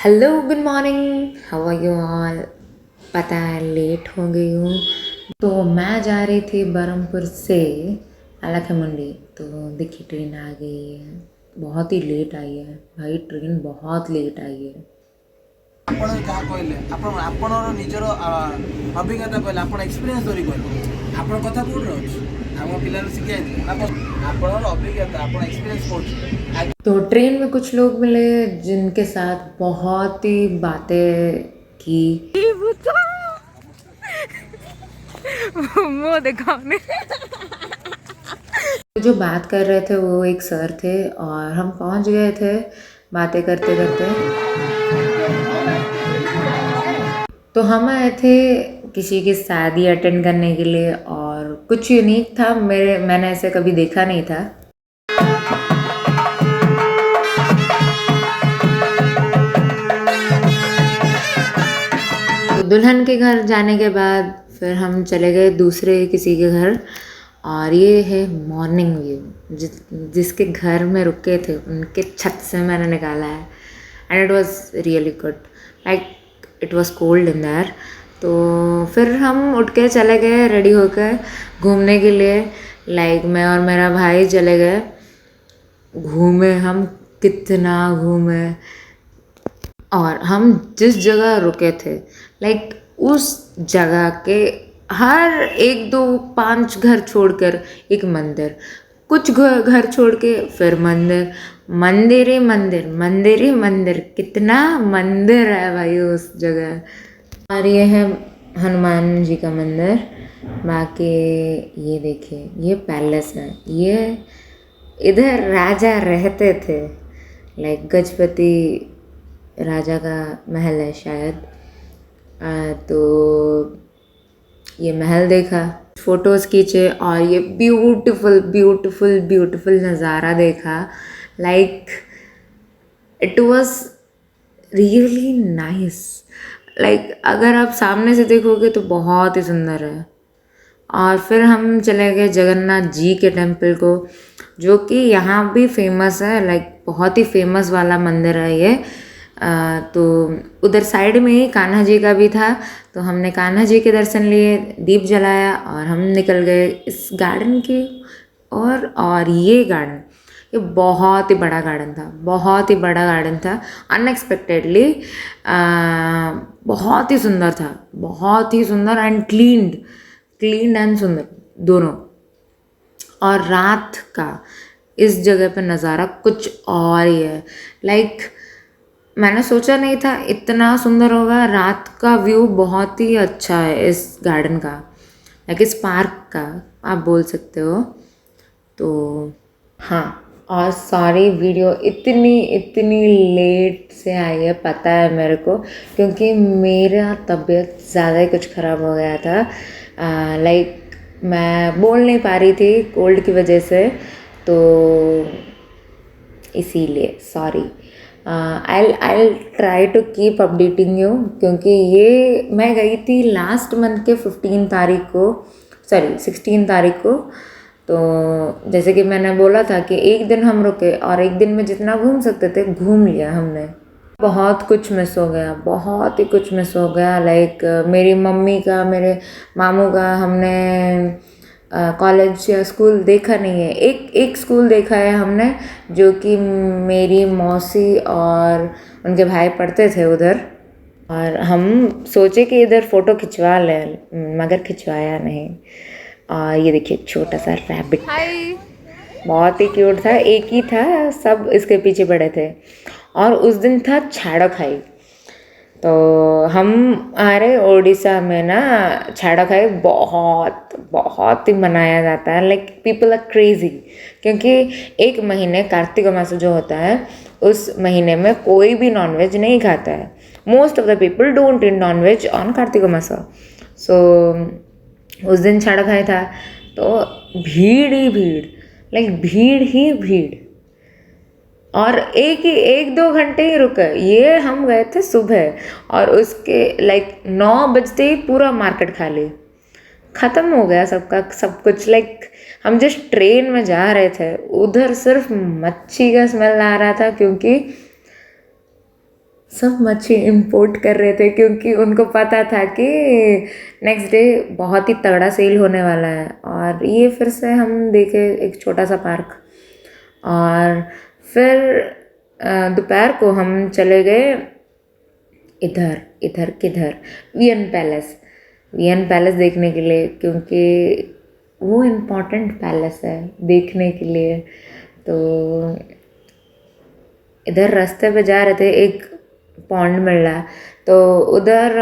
Hello good morning, how are you all. पता है late हो गई हूँ। तो मैं जा रही थी बरहमपुर से आलाखे मंडी। तो देखिए ट्रेन आ गई है, बहुत ही लेट आई है भाई, ट्रेन बहुत लेट आई है। ଆପଣ ଯାହା କହିଲେ ଆପଣର ନିଜର ଅଭିଜ୍ଞତା କହିଲେ ଆପଣ ଏକ୍ସପିରିଏନ୍ସ ଧରି କହିଲେ ଆପଣଙ୍କ କଥା କେଉଁଠି ଅଛି ଆମ ପିଲାଙ୍କୁ ଶିଖାଇଥିଲେ ନା ଆପଣଙ୍କର ଅଭିଜ୍ଞତା ଆପଣ ଏକ୍ସପିରିଏନ୍ସ କହୁଛି। तो ट्रेन में कुछ लोग मिले जिनके साथ बहुत ही बातें की। मुंह दिखाने। जो बात कर रहे थे वो एक सर थे और हम पहुंच गए थे बातें करते करते। तो हम आए थे किसी की शादी अटेंड करने के लिए और कुछ यूनिक था, मैंने ऐसे कभी देखा नहीं था। तो दुल्हन के घर जाने के बाद फिर हम चले गए दूसरे किसी के घर। और ये है मॉर्निंग व्यू जिसके घर में रुके थे उनके छत से मैंने निकाला है। And it was really good, like it was cold in their. तो फिर हम उठ के चले गए रेडी होकर घूमने के लिए। लाइक मैं और मेरा भाई चले गए, घूमे हम, कितना घूमे। और हम जिस जगह रुके थे लाइक उस जगह के हर एक दो पांच घर छोड़कर एक मंदिर, कुछ घर छोड़ के फिर मंदिर, मंदिर ही मंदिर, मंदिर ही मंदिर, कितना मंदिर है भाई उस जगह। और ये है हनुमान जी का मंदिर। बाकी ये देखिए ये पैलेस है, ये इधर राजा रहते थे, लाइक गजपति राजा का महल है शायद। तो ये महल देखा, फोटोज़ खींचे और ये ब्यूटीफुल ब्यूटीफुल ब्यूटीफुल नज़ारा देखा। Like it was really nice. Like अगर आप सामने से देखोगे तो बहुत ही सुंदर है। और फिर हम चले गए जगन्नाथ जी के टेम्पल को, जो कि यहाँ भी फेमस है, लाइक बहुत ही फेमस वाला मंदिर है ये। तो उधर साइड में ही कान्हा जी का भी था, तो हमने कान्हा जी के दर्शन लिए, दीप जलाया और हम निकल गए इस गार्डन के। और ये गार्डन, ये बहुत ही बड़ा गार्डन था, बहुत ही बड़ा गार्डन था। अनएक्सपेक्टेडली बहुत ही सुंदर था, बहुत ही सुंदर एंड क्लीन एंड सुंदर दोनों। और रात का इस जगह पे नज़ारा कुछ और ही है। लाइक मैंने सोचा नहीं था इतना सुंदर होगा। रात का व्यू बहुत ही अच्छा है इस गार्डन का, लाइक इस पार्क का आप बोल सकते हो। तो हाँ, और सारी वीडियो इतनी इतनी लेट से आई है पता है मेरे को, क्योंकि मेरा तबीयत ज़्यादा ही कुछ ख़राब हो गया था। लाइक मैं बोल नहीं पा रही थी कोल्ड की वजह से, तो इसीलिए sorry. I try to keep updating you, क्योंकि ये मैं गई थी लास्ट मंथ के 15 तारीख को, सॉरी 16 तारीख को। तो जैसे कि मैंने बोला था कि एक दिन हम रुके और एक दिन में जितना घूम सकते थे घूम लिया हमने। बहुत कुछ मिस हो गया, बहुत ही कुछ मिस हो गया। लाइक मेरी मम्मी का, मेरे मामू का हमने कॉलेज या स्कूल देखा नहीं है। एक स्कूल देखा है हमने, जो कि मेरी मौसी और उनके भाई पढ़ते थे उधर। और हम सोचे कि इधर फ़ोटो खिंचवा लें, मगर खिंचवाया नहीं। और ये देखिए छोटा सा रैबिट, बहुत ही क्यूट था, एक ही था, सब इसके पीछे पड़े थे। और उस दिन था छाड़ा खाई। तो हम आ रहे उड़ीसा में ना, छाड़ा खाई बहुत बहुत ही मनाया जाता है। लाइक पीपल आर क्रेजी, क्योंकि एक महीने कार्तिक मास जो होता है उस महीने में कोई भी नॉनवेज नहीं खाता है। Most of the people don't eat nonveg on Kartik मास। सो उस दिन छाड़ा खाई था, तो भीड़ ही भीड़, लाइक भीड़ ही भीड़। और एक दो घंटे ही रुके, ये हम गए थे सुबह और उसके लाइक 9 बजते ही पूरा मार्केट खाली, ख़त्म हो गया सबका सब कुछ। लाइक हम जिस ट्रेन में जा रहे थे उधर सिर्फ मच्छी का स्मेल आ रहा था, क्योंकि सब मच्छी इंपोर्ट कर रहे थे क्योंकि उनको पता था कि नेक्स्ट डे बहुत ही तगड़ा सेल होने वाला है। और ये फिर से हम देखे एक छोटा सा पार्क। और फिर दोपहर को हम चले गए इधर इधर किधर वीएन पैलेस। वीएन पैलेस देखने के लिए, क्योंकि वो इम्पोर्टेंट पैलेस है देखने के लिए। तो इधर रास्ते पे जा रहे थे, एक पॉन्ड मिल रहा, तो उधर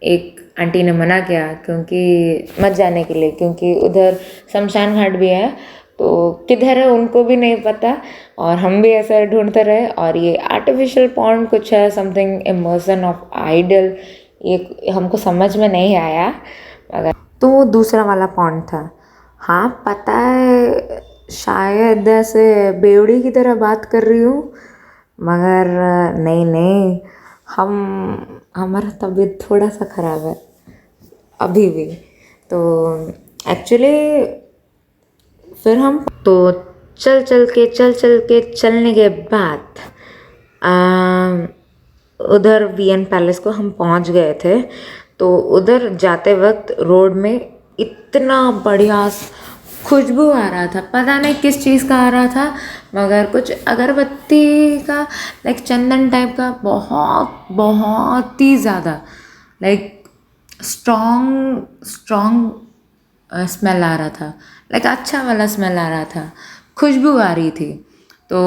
एक आंटी ने मना किया क्योंकि मत जाने के लिए, क्योंकि उधर शमशान घाट भी है। तो किधर है उनको भी नहीं पता, और हम भी ऐसा ढूंढते रहे। और ये आर्टिफिशियल पॉन्ड कुछ है, समथिंग इमर्सन ऑफ आइडल, ये हमको समझ में नहीं आया। मगर तो वो दूसरा वाला पॉन्ड था। हाँ पता है, शायद ऐसे बेवड़ी की तरह बात कर रही हूँ, मगर नहीं नहीं, हमारा तबीयत थोड़ा सा ख़राब है अभी भी। तो एक्चुअली फिर हम तो चलने के बाद उधर वीएन पैलेस को हम पहुंच गए थे। तो उधर जाते वक्त रोड में इतना बढ़िया खुशबू आ रहा था, पता नहीं किस चीज़ का आ रहा था, मगर कुछ अगरबत्ती का, लाइक चंदन टाइप का, बहुत बहुत ही ज़्यादा, लाइक स्ट्रॉन्ग स्मेल आ रहा था, लाइक अच्छा वाला स्मेल आ रहा था, खुशबू आ रही थी। तो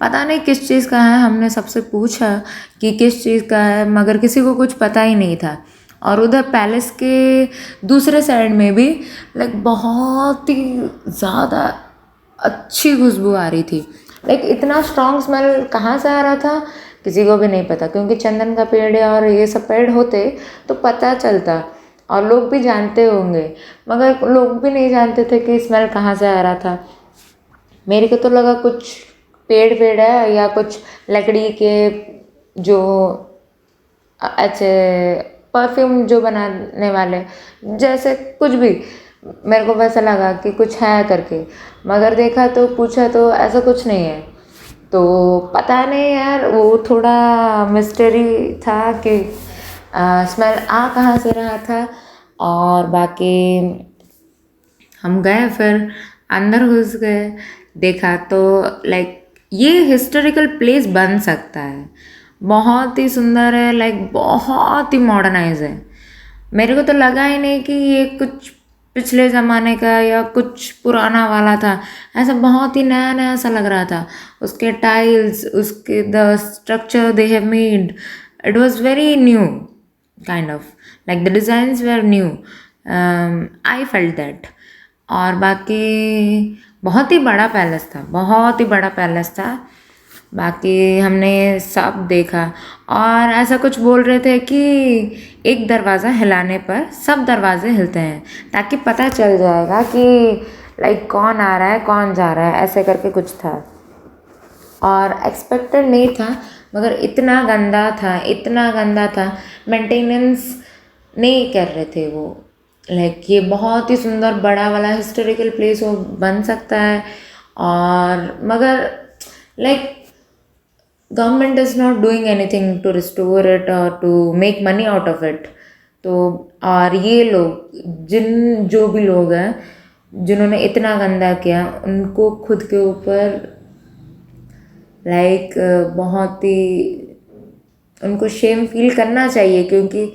पता नहीं किस चीज़ का है, हमने सबसे पूछा कि किस चीज़ का है, मगर किसी को कुछ पता ही नहीं था। और उधर पैलेस के दूसरे साइड में भी लाइक बहुत ही ज़्यादा अच्छी खुशबू आ रही थी। लाइक इतना स्ट्रॉन्ग स्मेल कहाँ से आ रहा था किसी को भी नहीं पता, क्योंकि चंदन का पेड़ है और ये सब पेड़ होते तो पता चलता और लोग भी जानते होंगे, मगर लोग भी नहीं जानते थे कि स्मेल कहाँ से आ रहा था। मेरे को तो लगा कुछ पेड़ है या कुछ लकड़ी के जो अच्छे परफ्यूम जो बनाने वाले, जैसे कुछ भी, मेरे को वैसा लगा कि कुछ है करके, मगर देखा तो पूछा तो ऐसा कुछ नहीं है। तो पता नहीं यार, वो थोड़ा मिस्टरी था कि स्मेल आ कहाँ से रहा था। और बाकी हम गए, फिर अंदर घुस गए, देखा तो लाइक ये हिस्टोरिकल प्लेस बन सकता है, बहुत ही सुंदर है, लाइक बहुत ही मॉडर्नाइज है। मेरे को तो लगा ही नहीं कि ये कुछ पिछले ज़माने का या कुछ पुराना वाला था, ऐसा बहुत ही नया नया सा लग रहा था। उसके टाइल्स, उसके the structure they have made, it was very new kind of, like the designs were new, I felt that. और बाकी बहुत ही बड़ा पैलेस था, बहुत ही बड़ा पैलेस था। बाकी हमने सब देखा, और ऐसा कुछ बोल रहे थे कि एक दरवाज़ा हिलाने पर सब दरवाजे हिलते हैं, ताकि पता चल जाएगा कि लाइक कौन आ रहा है कौन जा रहा है, ऐसे करके कुछ था। और एक्सपेक्टेड नहीं था, मगर इतना गंदा था, इतना गंदा था, मेंटेनेंस नहीं कर रहे थे वो। लाइक ये बहुत ही सुंदर बड़ा वाला हिस्टोरिकल प्लेस वो बन सकता है, और मगर like government is not doing anything to restore it और to make money out of it. तो और ये लोग जो भी लोग हैं जिन्होंने इतना गंदा किया, उनको खुद के ऊपर लाइक बहुत ही उनको शेम फील करना चाहिए, क्योंकि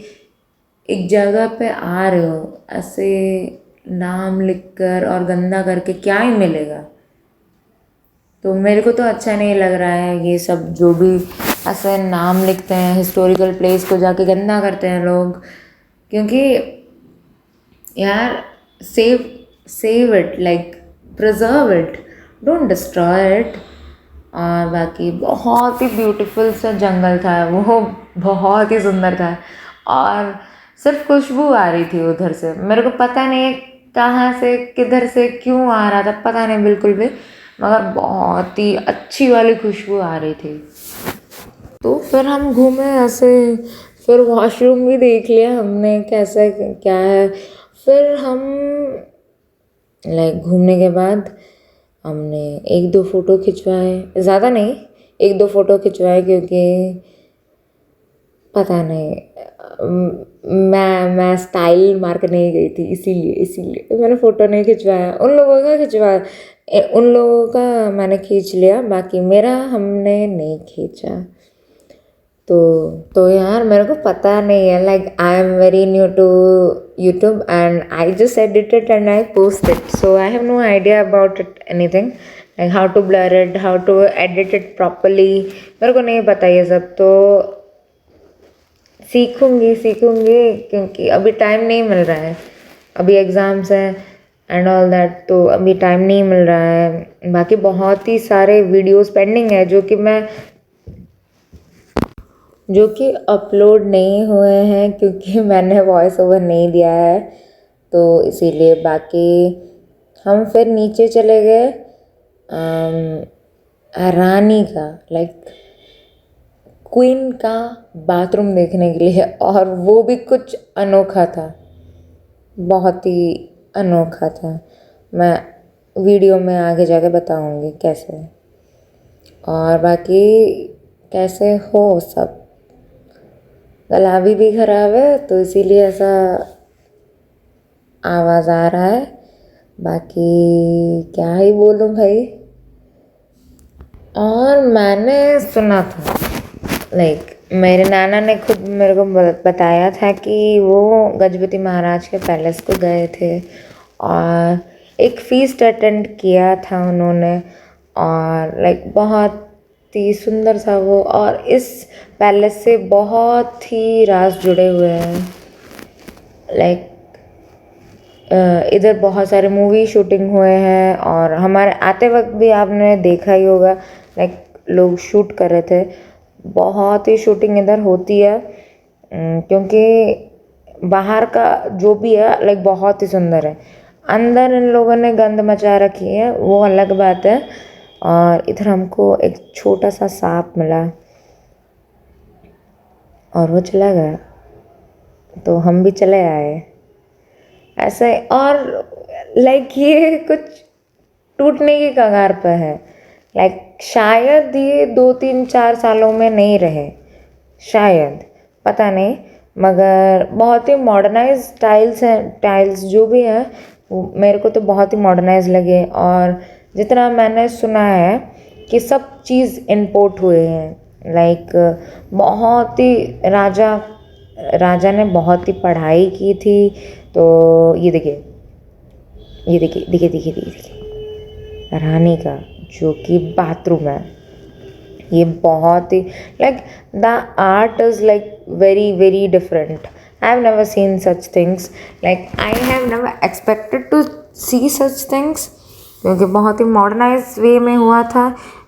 एक जगह पे आ रहे हो, ऐसे नाम लिखकर और गंदा करके क्या ही मिलेगा। तो मेरे को तो अच्छा नहीं लग रहा है ये सब, जो भी ऐसे नाम लिखते हैं हिस्टोरिकल प्लेस को जाके गंदा करते हैं लोग, क्योंकि यार save it, like preserve it, don't destroy it. और बाकी बहुत ही ब्यूटीफुल सा जंगल था वो, बहुत ही सुंदर था, और सिर्फ खुशबू आ रही थी उधर से। मेरे को पता नहीं कहाँ से किधर से क्यों आ रहा था, पता नहीं बिल्कुल भी, मगर बहुत ही अच्छी वाली खुशबू आ रही थी। तो फिर हम घूमे ऐसे, फिर वॉशरूम भी देख लिया हमने कैसा क्या है। फिर हम लाइक घूमने के बाद हमने एक दो फ़ोटो खिंचवाए, ज़्यादा नहीं, एक दो फ़ोटो खिंचवाए क्योंकि पता नहीं मैं स्टाइल मार करने ही गई थी, इसीलिए मैंने फ़ोटो नहीं खिंचवाया। उन लोगों का खिंचवाया, उन लोगों का मैंने खींच लिया, बाकी मेरा हमने नहीं खींचा। तो यार मेरे को पता नहीं है, like I am very new to YouTube and I just edit it and I post it, so I have no idea about it anything, like how to blur it, how to edit it properly, मेरे को नहीं पता ये सब। तो सीखूंगी क्योंकि अभी time नहीं मिल रहा है, अभी एग्ज़ाम्स हैं एंड ऑल दैट, तो अभी टाइम नहीं मिल रहा है। बाकी बहुत ही सारे वीडियोस पेंडिंग है जो कि अपलोड नहीं हुए हैं क्योंकि मैंने वॉइस ओवर नहीं दिया है, तो इसीलिए। बाकी हम फिर नीचे चले गए रानी का, लाइक क्वीन का बाथरूम देखने के लिए, और वो भी कुछ अनोखा था, बहुत ही अनोखा था। मैं वीडियो में आगे जाके बताऊंगी कैसे। और बाकी कैसे हो सब, गला भी ख़राब है तो इसीलिए ऐसा आवाज़ आ रहा है। बाकी क्या ही बोलूँ भाई। और मैंने सुना था, लाइक मेरे नाना ने खुद मेरे को बताया था कि वो गजपति महाराज के पैलेस को गए थे और एक फीस्ट अटेंड किया था उन्होंने, और लाइक बहुत ही सुंदर था वो। और इस पैलेस से बहुत ही राज जुड़े हुए हैं, लाइक इधर बहुत सारे मूवी शूटिंग हुए हैं, और हमारे आते वक्त भी आपने देखा ही होगा, लाइक लोग शूट कर रहे थे। बहुत ही शूटिंग इधर होती है क्योंकि बाहर का जो भी है लाइक बहुत ही सुंदर है, अंदर इन लोगों ने गंद मचा रखी है वो अलग बात है। और इधर हमको एक छोटा सा सांप मिला और वो चला गया, तो हम भी चले आए ऐसे। और लाइक ये कुछ टूटने की कगार पर है, लाइक शायद ये 2-3-4 सालों में नहीं रहे, शायद, पता नहीं, मगर बहुत ही मॉडर्नाइज टाइल्स हैं, टाइल्स जो भी हैं वो मेरे को तो बहुत ही मॉडर्नाइज लगे। और जितना मैंने सुना है कि सब चीज़ इंपोर्ट हुए हैं, लाइक बहुत ही राजा ने बहुत ही पढ़ाई की थी। तो ये देखिए रानी का जो कि बाथरूम है, ये बहुत ही like the art is like very very different. I have never seen such things, like I have never expected to see such things, क्योंकि बहुत ही मॉडर्नाइज वे में हुआ था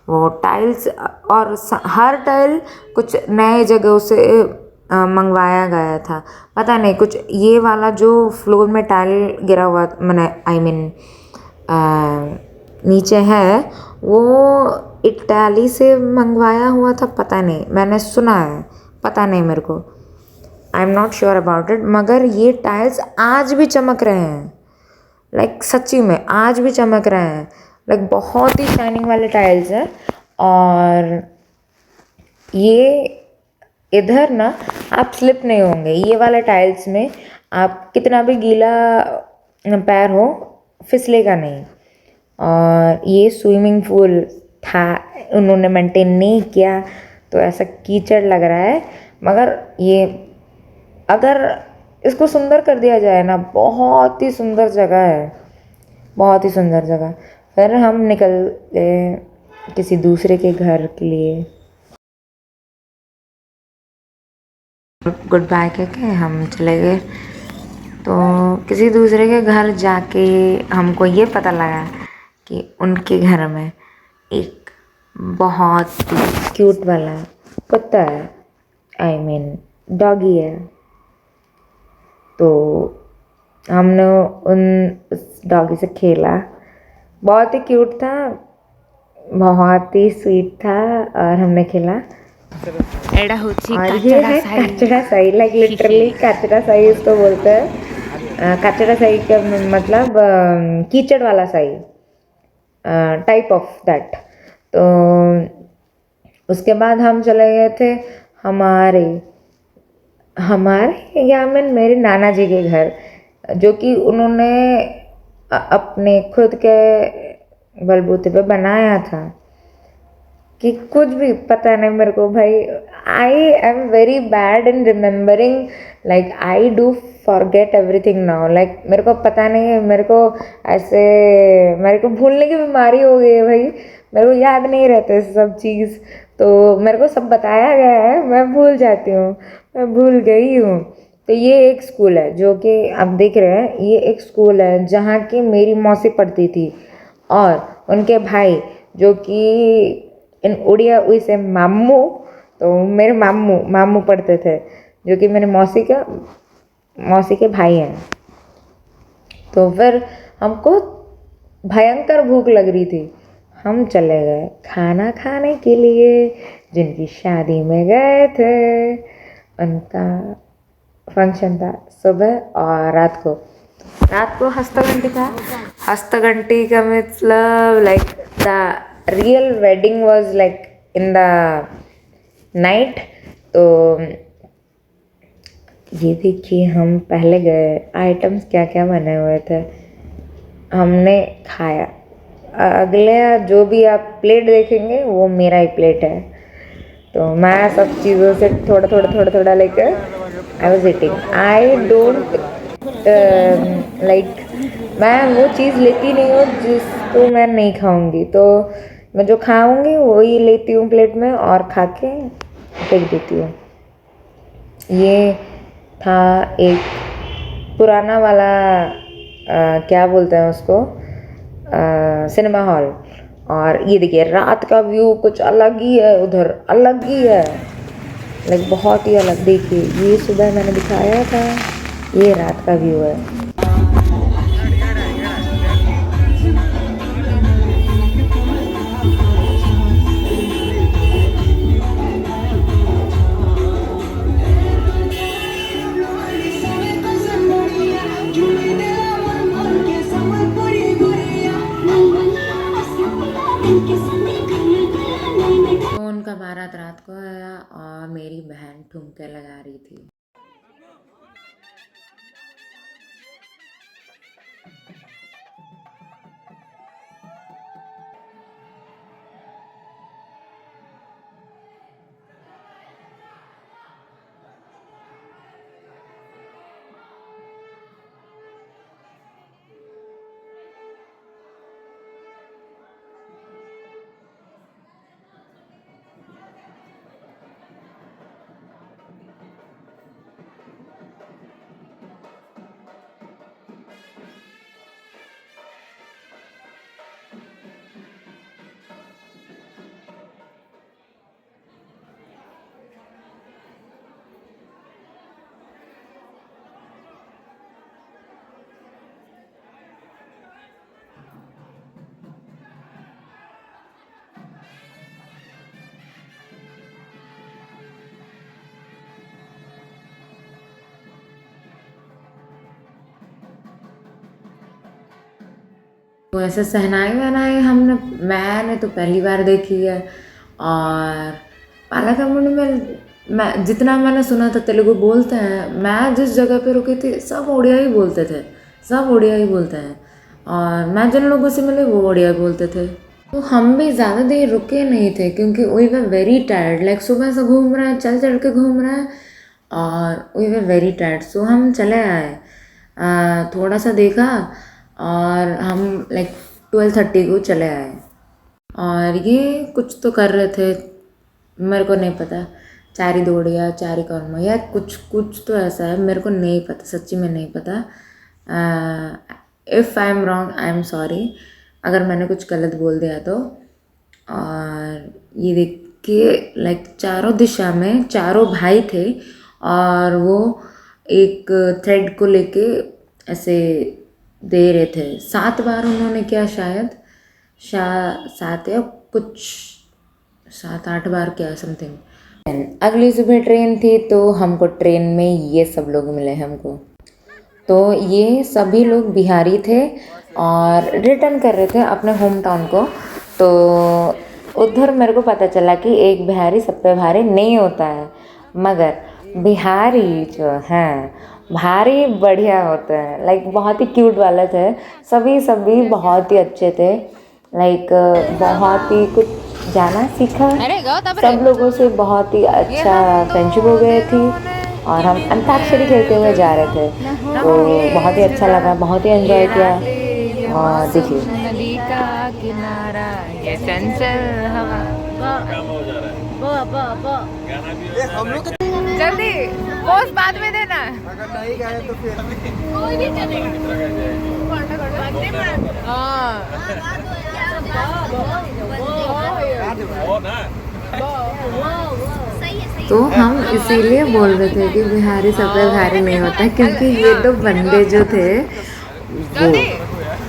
वो टाइल्स। और हर टाइल कुछ नए जगहों से मंगवाया गया था, पता नहीं कुछ ये वाला जो फ्लोर में टाइल गिरा हुआ, मैंने आई मीन नीचे है, वो इटाली से मंगवाया हुआ था, पता नहीं, मैंने सुना है, पता नहीं मेरे को, I am not sure about it. मगर ये टाइल्स आज भी चमक रहे हैं, लाइक सच्ची में आज भी चमक रहे हैं, लाइक बहुत ही शाइनिंग वाले टाइल्स हैं। और ये इधर ना आप स्लिप नहीं होंगे, ये वाले टाइल्स में आप कितना भी गीला पैर हो फिसलेगा नहीं। और ये स्विमिंग पूल था, उन्होंने मेंटेन नहीं किया तो ऐसा कीचड़ लग रहा है, मगर ये अगर इसको सुंदर कर दिया जाए ना, बहुत ही सुंदर जगह है, बहुत ही सुंदर जगह। फिर हम निकल गए किसी दूसरे के घर के लिए, गुड बाय करके हम चले गए। तो किसी दूसरे के घर जाके हमको ये पता लगा कि उनके घर में एक बहुत ही क्यूट वाला कुत्ता है, आई मीन डॉगी है। तो हमने उस डॉगी से खेला, बहुत ही क्यूट था, बहुत ही स्वीट था, और हमने खेला। और ये है कचरा साई, लाइक लिटरली कचरा साई इसको बोलते हैं। कचरा साई का मतलब कीचड़ वाला साई, टाइप ऑफ दैट। तो उसके बाद हम चले गए थे हमारे हमारे या मेरे नाना जी के घर, जो कि उन्होंने अपने खुद के बलबूते पे बनाया था। कि कुछ भी पता नहीं मेरे को भाई, आई am very bad in remembering, like I do forget everything now, like मेरे को पता नहीं है, मेरे को ऐसे मेरे को भूलने की बीमारी हो गई है भाई, मेरे को याद नहीं रहते सब चीज़, तो मेरे को सब बताया गया है, मैं भूल जाती हूँ, मैं भूल गई हूँ। तो ये एक स्कूल है जो कि आप देख रहे हैं, ये एक स्कूल है जहाँ की मेरी मौसी पढ़ती थी और उनके भाई जो कि इन उड़िया उसे मामू, तो मेरे मामू मामू पढ़ते थे, जो कि मेरे मौसी के भाई हैं। तो फिर हमको भयंकर भूख लग रही थी, हम चले गए खाना खाने के लिए, जिनकी शादी में गए थे, उनका फंक्शन था सुबह और रात को हस्तघंटी था। हस्तघंटी का मतलब like the real wedding was like in the night. तो ये देखिए, हम पहले गए, आइटम्स क्या क्या बने हुए थे, हमने खाया। अगले जो भी आप प्लेट देखेंगे वो मेरा ही प्लेट है, तो मैं सब चीज़ों से थोड़ा लेकर I was eating. I don't like, मैं वो चीज़ लेती नहीं हूँ जिसको मैं नहीं खाऊंगी, तो मैं जो खाऊंगी वही लेती हूँ प्लेट में और खा के फेंक देती हूँ। ये था एक पुराना वाला क्या बोलते हैं उसको, सिनेमा हॉल। और ये देखिए रात का व्यू कुछ अलग ही है, उधर अलग ही है, लाइक बहुत ही अलग। देखिए ये सुबह मैंने दिखाया था, ये रात का व्यू है। तो उनका बारात रात को आया और मेरी बहन ठुमके लगा रही थी। तो ऐसे सहनाई वहनाई मैंने तो पहली बार देखी है। और पालाकामुंडी में मैं जितना मैंने सुना था तेलुगु बोलते हैं, मैं जिस जगह पे रुकी थी सब उड़िया ही बोलते थे, सब उड़िया ही बोलते हैं, और मैं जिन लोगों से मिले वो उड़िया बोलते थे। तो हम भी ज़्यादा देर रुके नहीं थे क्योंकि we were very tired, like सुबह से घूम रहे हैं, चल के घूम रहे हैं और वी वर वेरी टायर्ड, सो हम चले आए। थोड़ा सा देखा और हम लाइक 12:30 को चले आए। और ये कुछ तो कर रहे थे, मेरे को नहीं पता, चारी दौड़िया चारी कौरमा या कुछ तो ऐसा है, मेरे को नहीं पता, सच्ची में नहीं पता। If I am wrong I am sorry, अगर मैंने कुछ गलत बोल दिया तो। और ये देखिए लाइक चारों दिशा में चारों भाई थे और वो एक थ्रेड को लेके ऐसे दे रहे थे। 7 बार उन्होंने किया, शायद 7 या कुछ 7-8 बार किया समथिंग। अगली सुबह ट्रेन थी तो हमको ट्रेन में ये सब लोग मिले हमको। तो ये सभी लोग बिहारी थे और रिटर्न कर रहे थे अपने होम टाउन को। तो उधर मेरे को पता चला कि एक बिहारी सब पे भारी नहीं होता है, मगर बिहारी जो हैं भारी बढ़िया होते हैं। लाइक बहुत ही क्यूट वाले थे, सभी बहुत ही अच्छे थे। लाइक बहुत ही कुछ जाना सीखा, सब लोगों से बहुत ही अच्छा फ्रेंडशिप हो गई थी। और हम अंताक्षरी खेलते हुए जा रहे थे, तो बहुत ही अच्छा लगा, बहुत ही एंजॉय किया। और देखिए नदी का किनारा ये चंचल हवा। हम लोग जल्दी पोस्ट बाद में देना। अगर नहीं गए तो फिर कोई भी चलेगा। हाँ तो हम इसीलिए बोल रहे थे कि बिहारी सब पे भारी नहीं होता, क्योंकि ये दो बंदे जो थे वो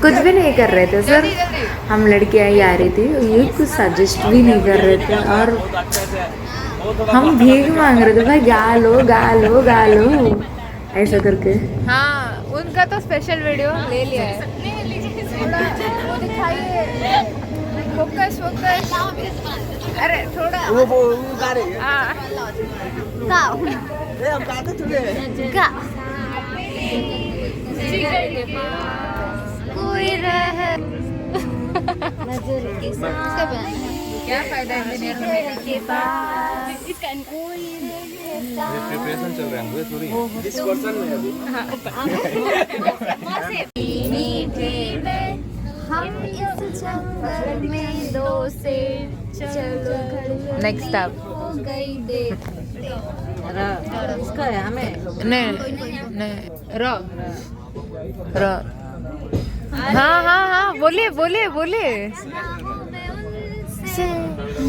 कुछ भी नहीं कर रहे थे सर। हम लड़कियां ही आ रही थी, ये कुछ सजेस्ट भी नहीं कर रहे थे, और हम भीख मांग रहे थे, भाई गा लो गा लो गा लो ऐसा करके। हाँ उनका तो स्पेशल वीडियो ले लिया है। थोड़ा वो दिखाइए, फोकस फोकस। अरे थोड़ा वो गा रहे हैं। हाँ ए, हम गाते थोड़े हैं। कोई रहे क्या फायदा इंजीनियर होने का। प्रिपरेशन चल रहा है थोड़ी डिस्कशन में अभी। हम इस जंगल में दो से चलो नेक्स्ट स्टॉप हो गई देख। नहीं नहीं रो रो। हाँ हाँ हाँ बोलिए बोलिए बोलिए।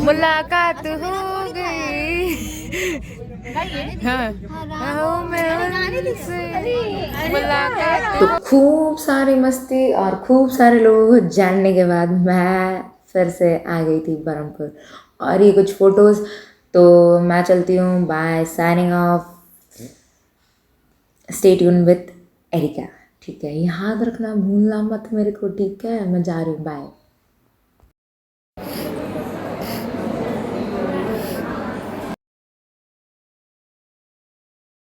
मुलाकात हो गई। हाँ मुलाकात। तो खूब सारी मस्ती और खूब सारे लोगों को जानने के बाद मैं फिर से आ गई थी बरहमपुर, और ये कुछ फोटोज़। तो मैं चलती हूँ, bye, signing off, stay tune with Erica. ठीक है, याद रखना, भूलना मत मेरे को, ठीक है, मैं जा रही हूँ, बाय।